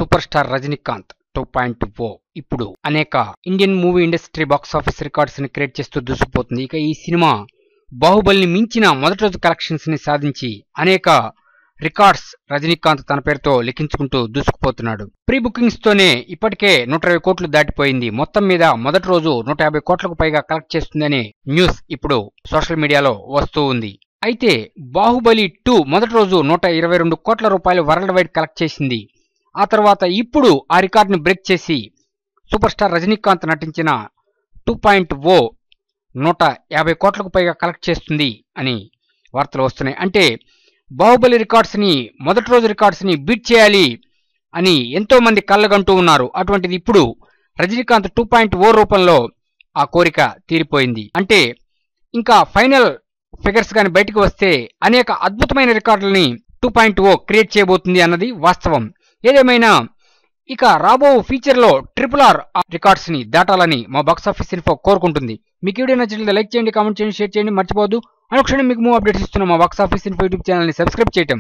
Super star Rajinikanth 2.0 ఇప్పుడు అనేక Indian movie industry box office records ని క్రియేట్ చేస్తూ దూసుకుపోతుంది. ఇక ఈ సినిమా బాహుబలిని మించిన మొదటి రోజు కలెక్షన్స్ ని సాధించి అనేక రికార్డ్స్ రజనీకాంత్ తన పేరుతో లిఖించుకుంటూ దూసుకుపోతున్నాడు. ప్రీ బుకింగ్స్ తోనే ఇప్పటికే 120 కోట్లు దాటిపోయింది. మొత్తం మీద మొదటి రోజు 150 కోట్లకు పైగా కలెక్ట్ చేస్తుందనే న్యూస్ ఇప్పుడు సోషల్ మీడియాలో వస్తూ ఉంది. అయితే బాహుబలి 2 మొదటి రోజు 122 కోట్ల రూపాయలు వరల్డ్ వైడ్ కలెక్ట్ చేసింది. ఆ తర్వాత ఇప్పుడు ఆ రికార్డుని బ్రేక్ చేసి సూపర్ స్టార్ రజనీకాంత్ నటించిన 2.0 150 కోట్లకు పైగా కలెక్ట్ చేస్తుంది అని వార్తలు వస్తున్నాయి. అంటే బాహుబలి రికార్డ్స్ ని మొదటి రోజు రికార్డ్స్ ని బీట్ చేయాలి అని ఎంతో మంది కళ్ళగంటూ ఉన్నారు. అటువంటిది ఇప్పుడు రజనీకాంత్ 2.0 రూపంలో ఆ కోరిక తీరిపోయింది. అంటే ఇంకా ఫైనల్ ఫిగర్స్ గాని బయటకు వస్తే అనేక అద్భుతమైన రికార్డులని 2.0 క్రియేట్ చేయబోతుంది అన్నది వాస్తవం. ఏదేమైనా ఇక రాబో ఫ్యూచర్ లో RRR రికార్డ్స్ ని దాటాలని మా బాక్స్ ఆఫీస్ ఇన్ఫో కోరుకుంటుంది. మీకు వీడియో నచ్చినట్లయితే లైక్ చేయండి, కామెంట్ చేయండి, షేర్ చేయండి, మర్చిపోవద్దు. అనుక్షణం మీకు మూవ్ అప్డేట్స్ ఇస్తున్న మా box office info YouTube channel ని సబ్స్క్రైబ్ చేయటం